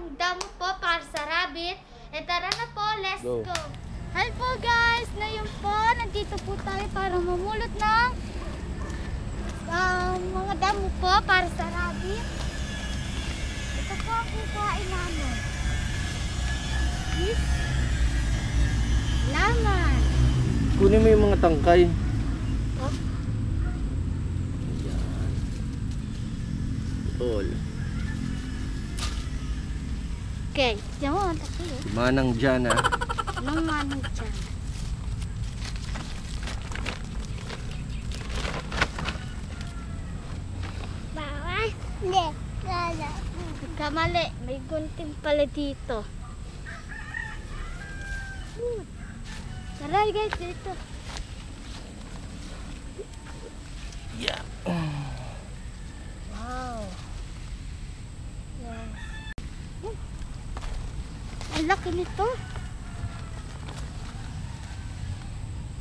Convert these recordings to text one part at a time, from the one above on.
yung damo po para sa rabbit. E tara na po, let's Go. go. Hi po guys! Ngayon po, nandito po tayo para mamulot ng mga damo po para sa rabbit. Ito po ang kukain namin. Yes. Laman. Kunin mo yung mga tangkay. Oh. Yan. All. Okay, diyan mo ang tayo. Manang dyan ah. Nang manong dyan. Bawal? Hindi. Lala. Kamali. May gunting pala dito. Tara guys, dito. Yeah. Wow. Yes. Ang laki nito.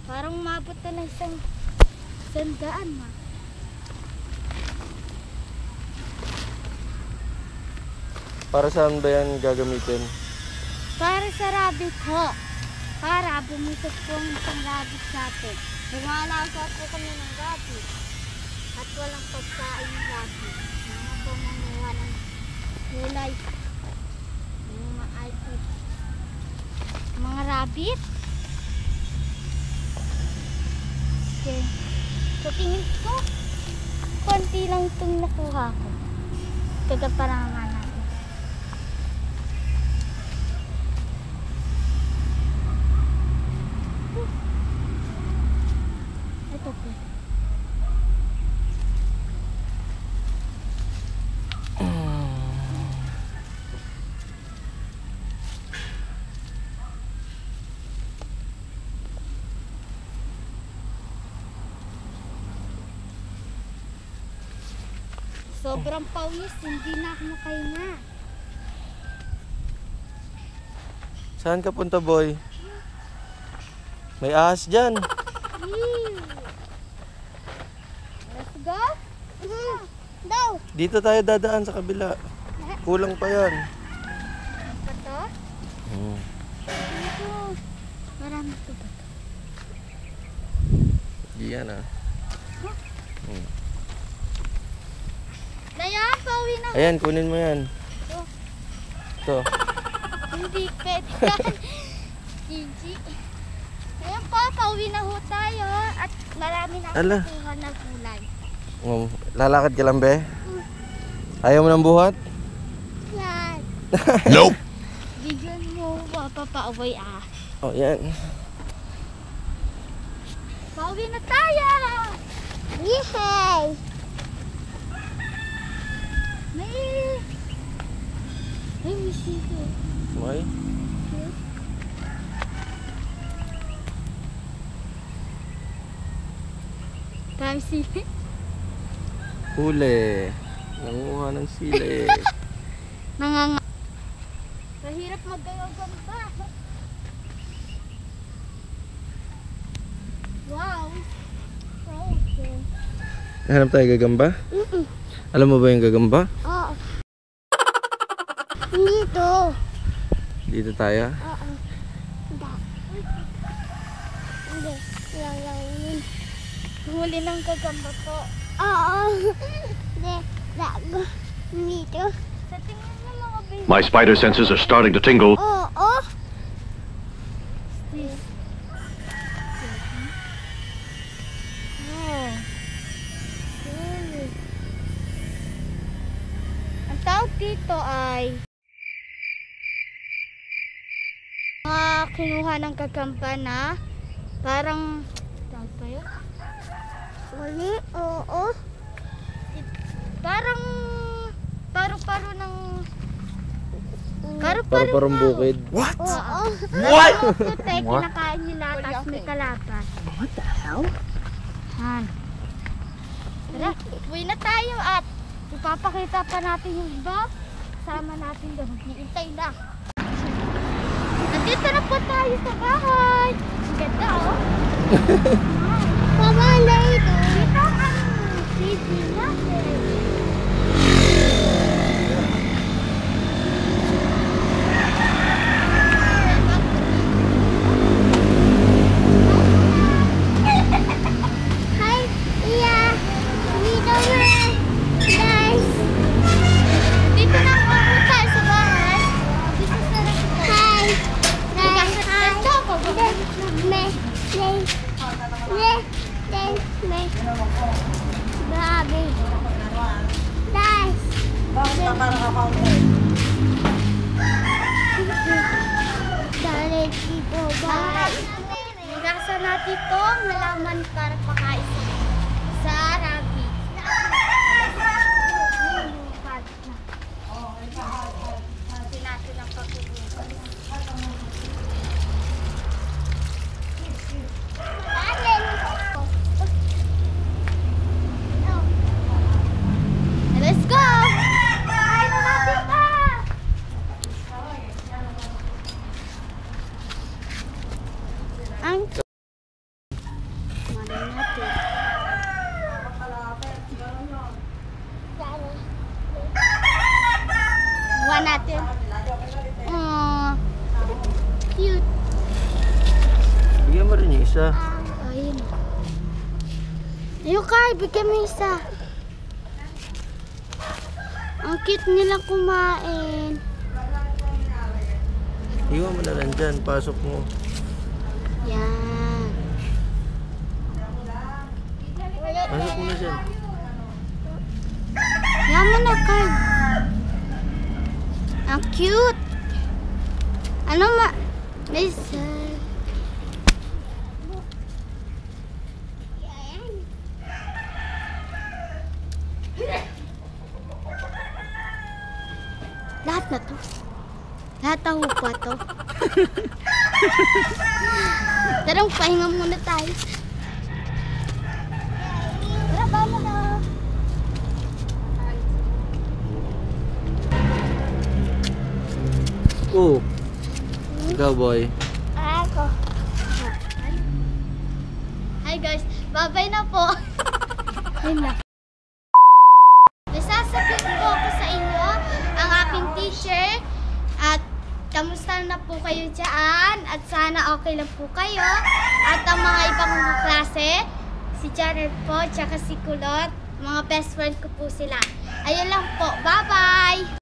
Parang mabot na ng isang sandaan ma. Para saan ba yan gagamitin? Para sa rabbit ho. Para bumisot po ang isang rabbit natin. Nangalaga po kami ng rabbit. At walang pagkain ng rabbit. Mga po mamuha ng gulay. Yung mga ipod. Mga rabbit. Okay. So tingin ko, konti lang itong nakuha ko. Kagaparangan natin. Ito po. Sobrang pawis, hindi na ako makahinga. Saan ka punta, boy? May ahas dyan. Ew. Let's go. Daw. Dito tayo dadaan sa kabila. Kulang pa yan. Ito to? Ito. Marami ito ba? Diyan ah. Dayan, pauwi na. Ayan, kunin mo yan. Ito. Ito. Hindi pwede. Gigi. Ayan po, pauwi na ho tayo. At marami na Ala. kukuha na gulay. Lalakad ka lang, be? Ayaw mo ng buhat? Yan. Nope. Bigyan mo, papaaway ah. Oh, yan. Pauwi na tayo! Yehey! May sito. May? Dami sili. Huli. Nanguha ng sili. Nanganga. Mahirap magkagamba. Wow. Okay. Hanap tayo gagamba? Alam mo ba yung gagamba? Oo. Dito. Dito tayo. Oo. Hindi. Lalawin. Huli ng gagamba po. Oo. Dito. Sa tingin ng mga baby. My spider senses are starting to tingle. Oo. Ang tawag dito ay kinuha ng gagamba na parang tawag pa yun? Uli? Oo. Parang paru-paro ng Parang bukid. What? Oo. What? Puti, kinakain nila, tapos may kalapas. What the hell? Han. Tara, uwi na tayo at ipapakita pa natin yung iba. Kasama natin doon. Maghihintay na. Nandito na po tayo sa bahay. Ang ganda oh. Mama, na ito. Dito ang TV natin. Dali dito, bye. Nagasa natin itong halaman para pakain sa rabbit. Hindi natin ang pagkukuha. Let's go! Kain na natin pa! Ang Marin natin. Buwan natin. Aww. Cute. Bigyan mo rin yung isa. Ayun. Ayun, Kai, bigyan mo isa. Ang cute nila kumain. Iwan mo na lang dyan. Pasok mo. Yan. Pasok mo na dyan. Yan mo na, Kai. Ang cute. Ano ma... Lisa. Lahat na to. Lahat na hupa to. Tara, pahinga muna tayo. Tara, bawa na. Oh. Ikaw, boy. Ako. Hi guys, babay na po. Ayun na. Nasasagot po ako sa inyo ang aking teacher at kamusta na po kayo dyan at sana okay lang po kayo at ang mga ibang klase, si Jared po, tsaka si Kulot, mga best friend ko po sila. Ayun lang po, bye-bye!